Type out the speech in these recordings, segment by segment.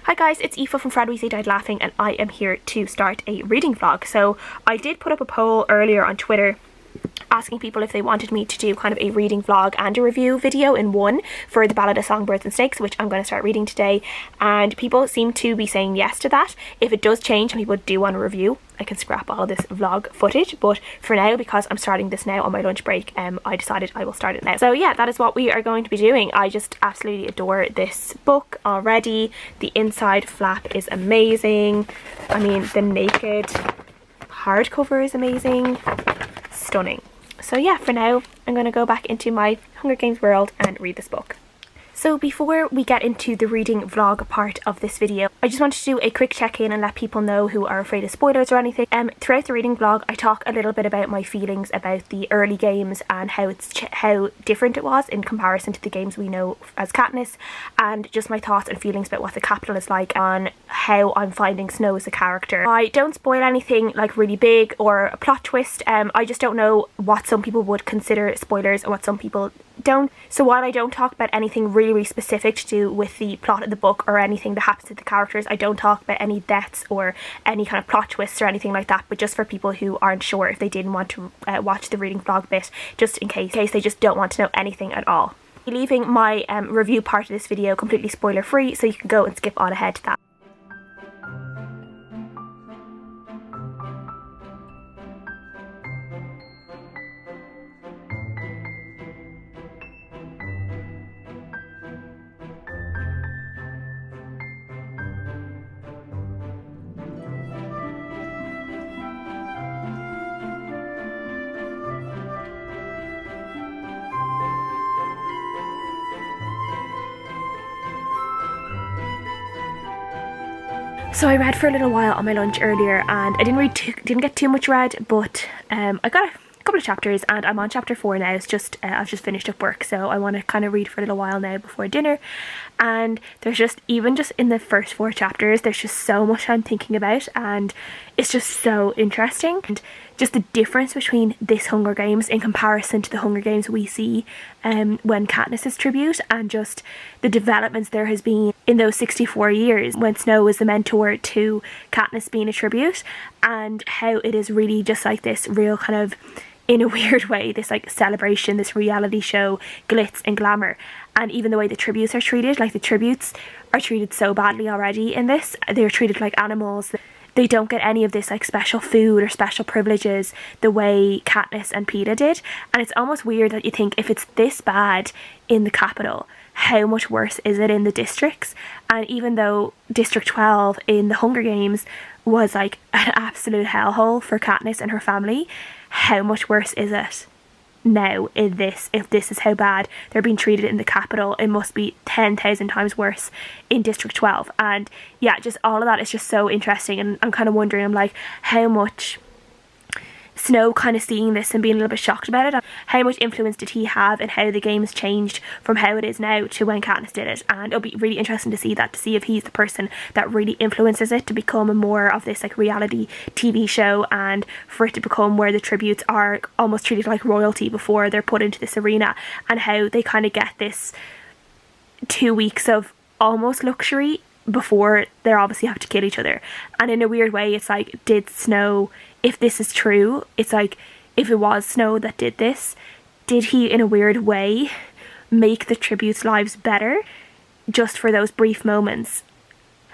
Hi guys, it's Aoife from Fred Weasley Died Laughing, and I am here to start a reading vlog. So I did put up a poll earlier on Twitter asking people if they wanted me to do kind of a reading vlog and a review video in one for the Ballad of Songbirds and Snakes, which I'm going to start reading today, and people seem to be saying yes to that. If it does change and people do want a review, I can scrap all this vlog footage, but for now, because I'm starting this now on my lunch break, I decided I will start it now. So yeah, that is what we are going to be doing. I just absolutely adore this book already. The inside flap is amazing. I mean, the naked hardcover is amazing. Stunning. So yeah, for now I'm going to go back into my Hunger Games world and read this book. So before we get into the reading vlog part of this video, I just wanted to do a quick check-in and let people know who are afraid of spoilers or anything. Throughout the reading vlog, I talk a little bit about my feelings about the early games and how different it was in comparison to the games we know as Katniss, and just my thoughts and feelings about what the capital is like and how I'm finding Snow as a character. I don't spoil anything like really big or a plot twist. I just don't know what some people would consider spoilers and what some people don't. So while I don't talk about anything really specific to do with the plot of the book or anything that happens to the characters, I don't talk about any deaths or any kind of plot twists or anything like that, but just for people who aren't sure, if they didn't want to watch the reading vlog bit, just in case they just don't want to know anything at all. I'm leaving my review part of this video completely spoiler free, so you can go and skip on ahead to that. So I read for a little while on my lunch earlier, and I didn't get too much read, but I got a couple of chapters, and I'm on chapter 4 now. It's just I've just finished up work, so I want to kind of read for a little while now before dinner. And there's just, even just in the first 4 chapters, there's just so much I'm thinking about, and it's just so interesting. And just the difference between this Hunger Games in comparison to the Hunger Games we see when Katniss is tribute, and just the developments there has been in those 64 years when Snow was the mentor to Katniss being a tribute, and how it is really just like this real kind of, in a weird way, this like celebration, this reality show, glitz and glamour. And even the way the tributes are treated, like the tributes are treated so badly already in this. They're treated like animals. They don't get any of this like special food or special privileges the way Katniss and Peeta did. And it's almost weird that you think, if it's this bad in the capital, how much worse is it in the districts? And even though District 12 in the Hunger Games was like an absolute hellhole for Katniss and her family, how much worse is it now in this? If this is how bad they're being treated in the capital, it must be 10,000 times worse in District 12. And yeah, just all of that is just so interesting, and I'm kind of wondering, I'm like, how much Snow kind of seeing this and being a little bit shocked about it, how much influence did he have in how the game's changed from how it is now to when Katniss did it? And it'll be really interesting to see that, to see if he's the person that really influences it to become more of this like reality TV show, and for it to become where the tributes are almost treated like royalty before they're put into this arena, and how they kind of get this 2 weeks of almost luxury before they obviously have to kill each other. And in a weird way, it's like, did Snow, if this is true, it's like, if it was Snow that did this, did he in a weird way make the tributes' lives better just for those brief moments?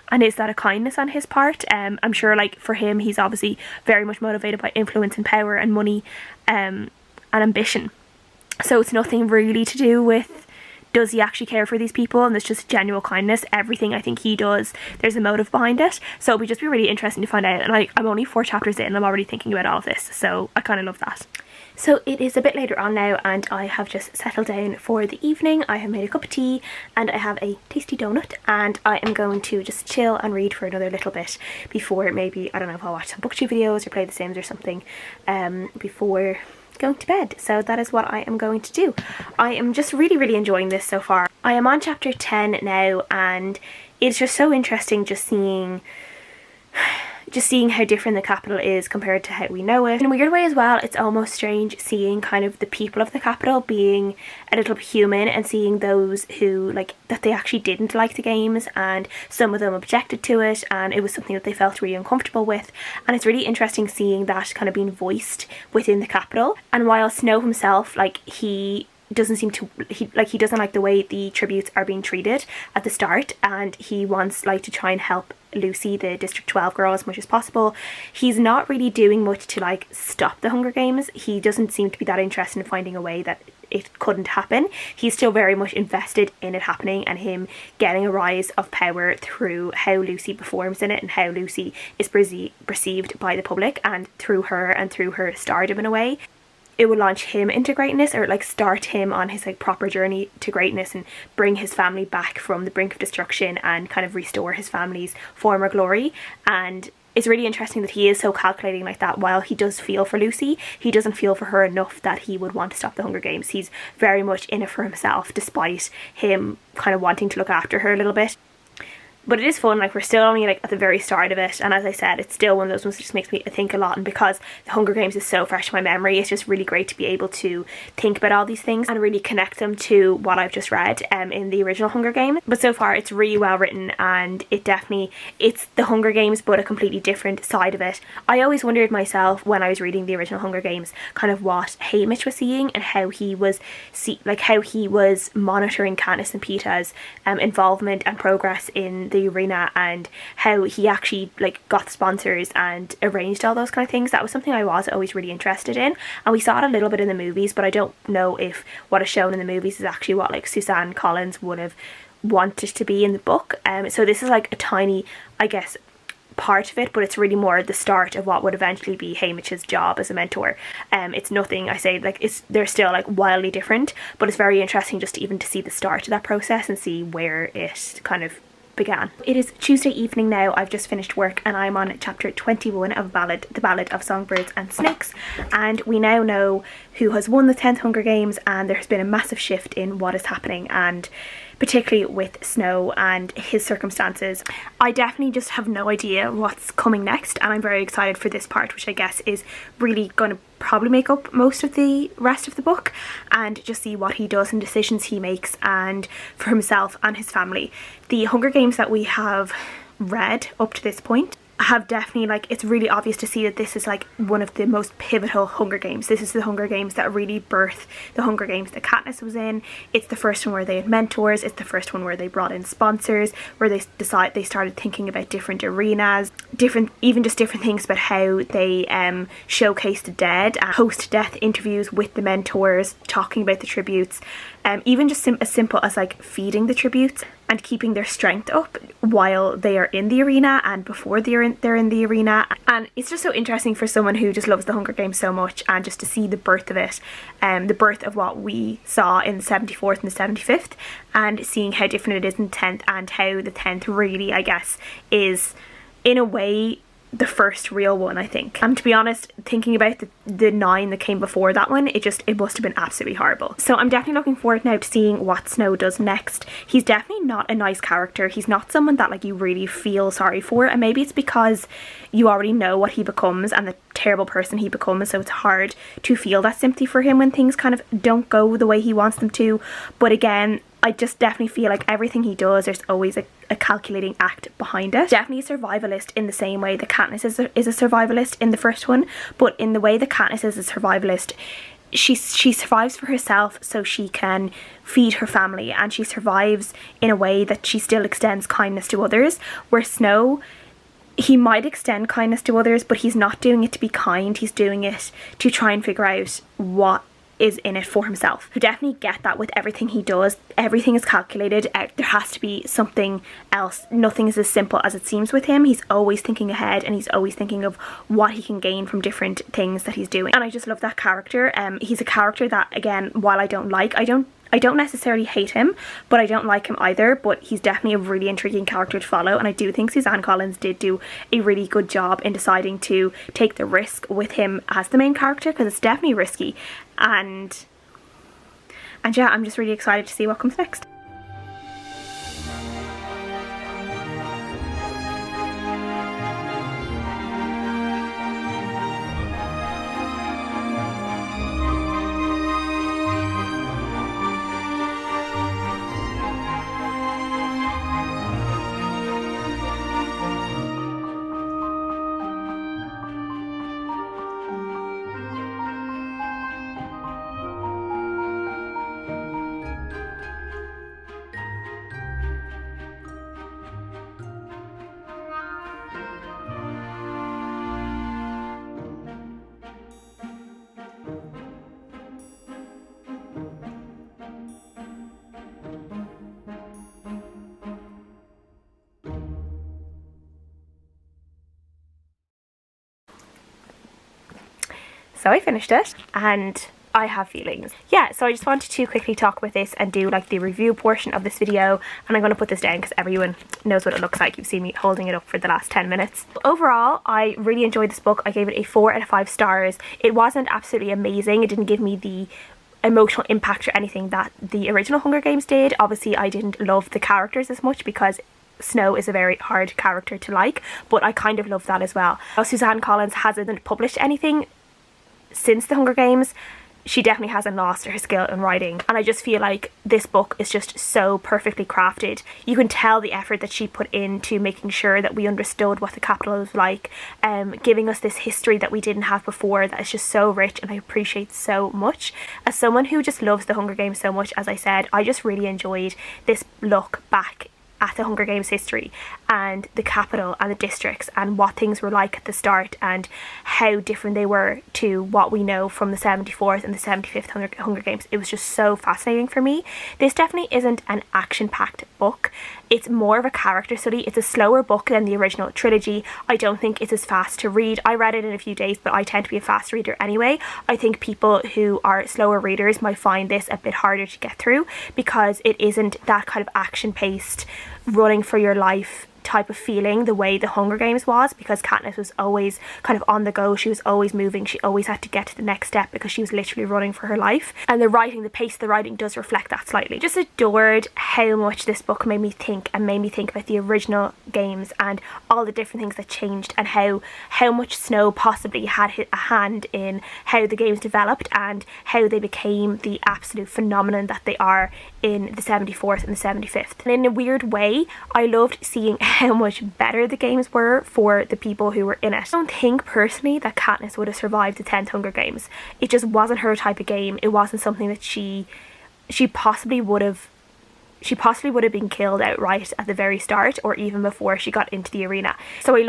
And is that a kindness on his part? I'm sure, like, for him, he's obviously very much motivated by influence and power and money and ambition. So it's nothing really to do with, does he actually care for these people, and it's just genuine kindness. Everything I think he does, there's a motive behind it. So it'll just be really interesting to find out. And I'm only 4 chapters in and I'm already thinking about all of this, so I kind of love that. So it is a bit later on now, and I have just settled down for the evening. I have made a cup of tea and I have a tasty donut, and I am going to just chill and read for another little bit before, maybe, I don't know, if I'll watch some booktube videos or play The Sims or something before going to bed. So that is what I am going to do. I am just really enjoying this so far. I am on chapter 10 now, and it's just so interesting just seeing just seeing how different the capital is compared to how we know it. In a weird way as well, it's almost strange seeing kind of the people of the capital being a little bit human, and seeing those who, like, that they actually didn't like the games, and some of them objected to it, and it was something that they felt really uncomfortable with. And it's really interesting seeing that kind of being voiced within the capital. And while Snow himself, like, he doesn't seem to, he doesn't like the way the tributes are being treated at the start, and he wants, like, to try and help Lucy, the District 12 girl, as much as possible. He's not really doing much to, like, stop the Hunger Games. He doesn't seem to be that interested in finding a way that it couldn't happen. He's still very much invested in it happening, and him getting a rise of power through how Lucy performs in it, and how Lucy is perceived by the public, and through her stardom in a way. It will launch him into greatness, or, like, start him on his, like, proper journey to greatness, and bring his family back from the brink of destruction, and kind of restore his family's former glory. And it's really interesting that he is so calculating like that. While he does feel for Lucy, he doesn't feel for her enough that he would want to stop the Hunger Games. He's very much in it for himself, despite him kind of wanting to look after her a little bit. But it is fun. Like, we're still only, like, at the very start of it, and as I said, it's still one of those ones that just makes me think a lot. And because the Hunger Games is so fresh in my memory, it's just really great to be able to think about all these things and really connect them to what I've just read in the original Hunger Games. But so far it's really well written, and it's the Hunger Games but a completely different side of it. I always wondered myself when I was reading the original Hunger Games kind of what Haymitch was seeing, and how he was monitoring Katniss and Peeta's involvement and progress in the arena, and how he actually, like, got sponsors and arranged all those kind of things. That was something I was always really interested in, and we saw it a little bit in the movies, but I don't know if what is shown in the movies is actually what, like, Suzanne Collins would have wanted to be in the book. So this is, like, a tiny, I guess, part of it, but it's really more the start of what would eventually be Haymitch's job as a mentor. It's nothing, I say, like, they're still, like, wildly different, but it's very interesting just to see the start of that process and see where it kind of began. It is Tuesday evening now. I've just finished work, and I'm on chapter 21 of the Ballad of Songbirds and Snakes, and we now know who has won the 10th Hunger Games, and there has been a massive shift in what is happening, and particularly with Snow and his circumstances. I definitely just have no idea what's coming next, and I'm very excited for this part, which I guess is really going to probably make up most of the rest of the book, and just see what he does and decisions he makes, and for himself and his family. The Hunger Games that we have read up to this point have definitely, like, it's really obvious to see that this is, like, one of the most pivotal Hunger Games. This is the Hunger Games that really birthed the Hunger Games that Katniss was in. It's the first one where they had mentors. It's the first one where they brought in sponsors, where they started thinking about different arenas, different things about how they showcase the dead, host death interviews with the mentors, talking about the tributes, even just as simple as, like, feeding the tributes and keeping their strength up while they are in the arena and before they're in the arena. And it's just so interesting for someone who just loves the Hunger Games so much, and just to see the birth of it, the birth of what we saw in the 74th and the 75th, and seeing how different it is in the 10th, and how the 10th really, I guess, is in a way the first real one, I think. And to be honest, thinking about the 9 that came before that one, it must have been absolutely horrible. So I'm definitely looking forward now to seeing what Snow does next. He's definitely not a nice character. He's not someone that, like, you really feel sorry for, and maybe it's because you already know what he becomes and the terrible person he becomes, so it's hard to feel that sympathy for him when things kind of don't go the way he wants them to. But again, I just definitely feel like everything he does, there's always a calculating act behind it. Definitely a survivalist in the same way that Katniss is a survivalist in the first one, but in the way that Katniss is a survivalist, she survives for herself so she can feed her family, and she survives in a way that she still extends kindness to others, where Snow, he might extend kindness to others, but he's not doing it to be kind. He's doing it to try and figure out what is in it for himself. You definitely get that with everything he does. Everything is calculated. There has to be something else. Nothing is as simple as it seems with him. He's always thinking ahead, and he's always thinking of what he can gain from different things that he's doing. And I just love that character. He's a character that, again, while I don't necessarily hate him, but I don't like him either, but he's definitely a really intriguing character to follow, and I do think Suzanne Collins did do a really good job in deciding to take the risk with him as the main character, because it's definitely risky, and yeah, I'm just really excited to see what comes next. So I finished it and I have feelings. Yeah, so I just wanted to quickly talk about this and do like the review portion of this video, and I'm going to put this down because everyone knows what it looks like. You've seen me holding it up for the last 10 minutes. Overall, I really enjoyed this book. I gave it a 4 out of 5 stars. It wasn't absolutely amazing. It didn't give me the emotional impact or anything that the original Hunger Games did. Obviously, I didn't love the characters as much because Snow is a very hard character to like, but I kind of love that as well. While Suzanne Collins hasn't published anything since the Hunger Games, she definitely hasn't lost her skill in writing, and I just feel like this book is just so perfectly crafted. You can tell the effort that she put into making sure that we understood what the capital was like, giving us this history that we didn't have before that is just so rich and I appreciate so much. As someone who just loves the Hunger Games so much, as I said, I just really enjoyed this look back at the Hunger Games history and the capital and the districts and what things were like at the start and how different they were to what we know from the 74th and the 75th Hunger Games. It was just so fascinating for me. This definitely isn't an action-packed book. It's more of a character study. It's a slower book than the original trilogy. I don't think it's as fast to read. I read it in a few days, but I tend to be a fast reader anyway. I think people who are slower readers might find this a bit harder to get through because it isn't that kind of action-paced, running for your life type of feeling the way the Hunger Games was, because Katniss was always kind of on the go. She was always moving. She always had to get to the next step because she was literally running for her life. And the writing, the pace of the writing does reflect that slightly. Just adored how much this book made me think about the original games and all the different things that changed and how much Snow possibly had a hand in how the games developed and how they became the absolute phenomenon that they are in the 74th and the 75th. And in a weird way, I loved seeing how much better the games were for the people who were in it. I don't think personally that Katniss would have survived the 10th Hunger Games. It just wasn't her type of game. It wasn't something that she possibly would have been killed outright at the very start or even before she got into the arena. So I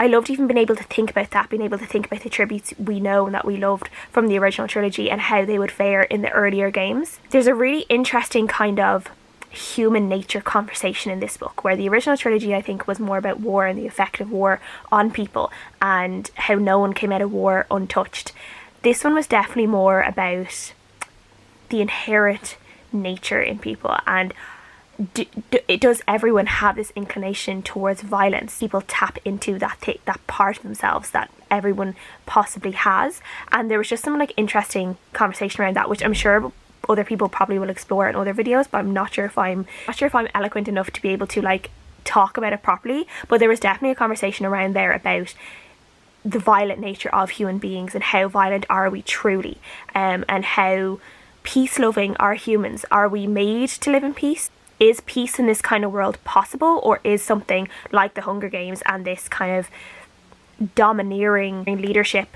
loved even being able to think about that, being able to think about the tributes we know and that we loved from the original trilogy and how they would fare in the earlier games. There's a really interesting kind of human nature conversation in this book, where the original trilogy I think was more about war and the effect of war on people and how no one came out of war untouched. This one was definitely more about the inherent nature in people and does everyone have this inclination towards violence? People tap into that part of themselves that everyone possibly has, and there was just some like interesting conversation around that, which I'm sure other people probably will explore in other videos, but I'm not sure if I'm eloquent enough to be able to like talk about it properly. But there was definitely a conversation around there about the violent nature of human beings and how violent are we truly, and how peace-loving are humans. Are we made to live in peace? Is peace in this kind of world possible, or is something like the Hunger Games and this kind of domineering leadership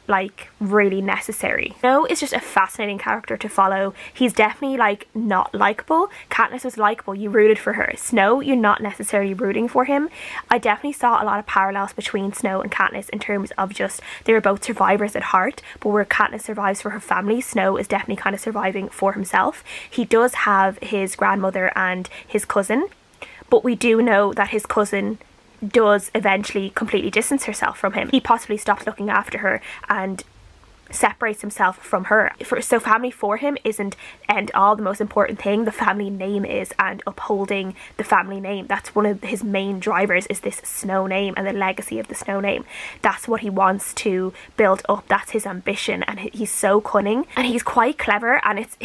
like really necessary? Snow is just a fascinating character to follow. He's definitely like not likable. Katniss was likable, you rooted for her. Snow, you're not necessarily rooting for him. I definitely saw a lot of parallels between Snow and Katniss in terms of just they were both survivors at heart, but where Katniss survives for her family, Snow is definitely kind of surviving for himself. He does have his grandmother and his cousin, but we do know that his cousin does eventually completely distance herself from him. He possibly stops looking after her and separates himself from her. So family for him isn't end all. The most important thing, the family name is, and upholding the family name. That's one of his main drivers, is this Snow name and the legacy of the Snow name. That's what he wants to build up. That's his ambition, and he's so cunning and he's quite clever, and it's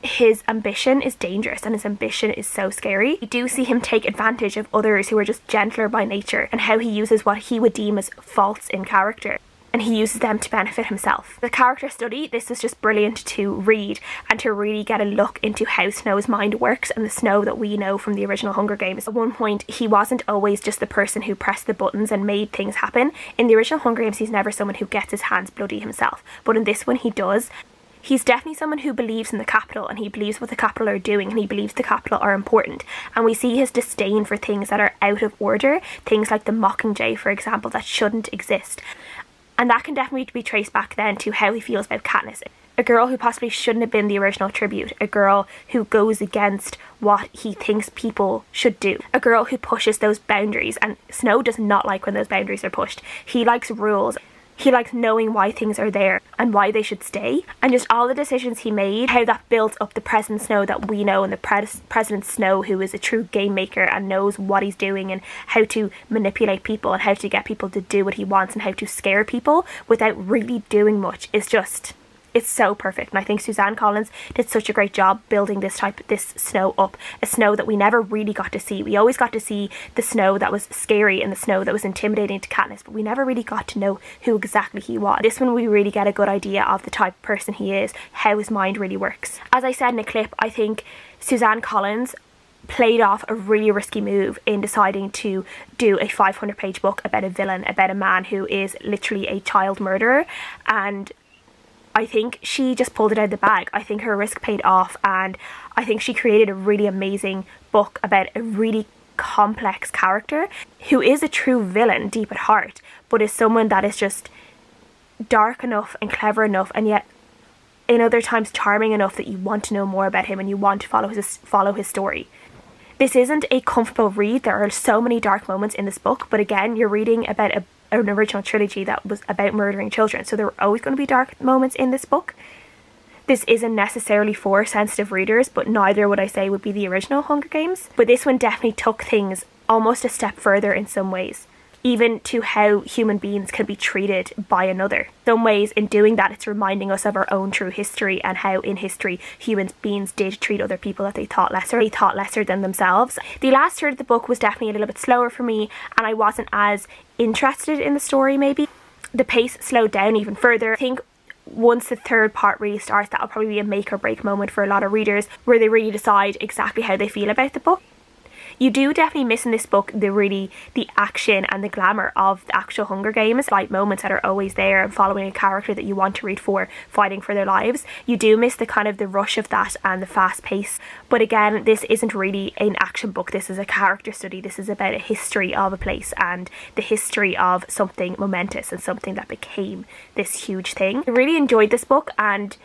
his ambition is dangerous and his ambition is so scary. We do see him take advantage of others who are just gentler by nature, and how he uses what he would deem as faults in character, and he uses them to benefit himself. The character study, this was just brilliant to read and to really get a look into how Snow's mind works and the Snow that we know from the original Hunger Games. At one point, he wasn't always just the person who pressed the buttons and made things happen. In the original Hunger Games, he's never someone who gets his hands bloody himself, but in this one he does. He's definitely someone who believes in the capital, and he believes what the capital are doing, and he believes the capital are important. And we see his disdain for things that are out of order, things like the Mockingjay, for example, that shouldn't exist. And that can definitely be traced back then to how he feels about Katniss. A girl who possibly shouldn't have been the original tribute. A girl who goes against what he thinks people should do. A girl who pushes those boundaries, and Snow does not like when those boundaries are pushed. He likes rules. He likes knowing why things are there and why they should stay, and just all the decisions he made, how that built up the President Snow that we know, and the President Snow who is a true game maker and knows what he's doing and how to manipulate people and how to get people to do what he wants and how to scare people without really doing much, is just, it's so perfect. And I think Suzanne Collins did such a great job building this Snow up, a Snow that we never really got to see. We always got to see the Snow that was scary and the Snow that was intimidating to Katniss, but we never really got to know who exactly he was. This one we really get a good idea of the type of person he is, how his mind really works. As I said in a clip, I think Suzanne Collins played off a really risky move in deciding to do a 500-page book about a villain, about a man who is literally a child murderer, and I think she just pulled it out of the bag. I think her risk paid off, and I think she created a really amazing book about a really complex character who is a true villain deep at heart, but is someone that is just dark enough and clever enough, and yet in other times charming enough that you want to know more about him and you want to follow his story. This isn't a comfortable read. There are so many dark moments in this book, but again, you're reading about an original trilogy that was about murdering children, so there are always going to be dark moments in this book. This isn't necessarily for sensitive readers, but neither would I say would be the original Hunger Games. But this one definitely took things almost a step further in some ways, even to how human beings can be treated by another. Some ways in doing that, it's reminding us of our own true history and how in history human beings did treat other people that they thought lesser than themselves. The last third of the book was definitely a little bit slower for me, and I wasn't as interested in the story maybe. The pace slowed down even further. I think once the third part really starts, that'll probably be a make or break moment for a lot of readers where they really decide exactly how they feel about the book. You do definitely miss in this book the action and the glamour of the actual Hunger Games, like moments that are always there and following a character that you want to read for, fighting for their lives. You do miss the kind of the rush of that and the fast pace. But again, this isn't really an action book. This is a character study. This is about a history of a place and the history of something momentous and something that became this huge thing. I really enjoyed this book, and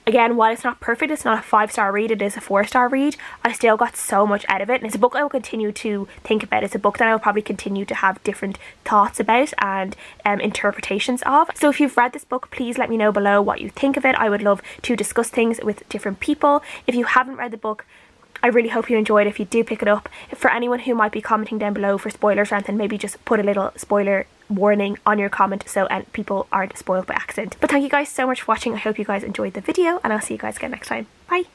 again, while it's not perfect, it's not a 5-star read, it is a 4-star read, I still got so much out of it, and it's a book I will continue to think about. It's a book that I will probably continue to have different thoughts about and interpretations of. So if you've read this book, please let me know below what you think of it. I would love to discuss things with different people. If you haven't read the book, I really hope you enjoyed it. If you do pick it up, for anyone who might be commenting down below for spoilers or anything, maybe just put a little spoiler warning on your comment so people aren't spoiled by accident. But thank you guys so much for watching. I hope you guys enjoyed the video, and I'll see you guys again next time. Bye!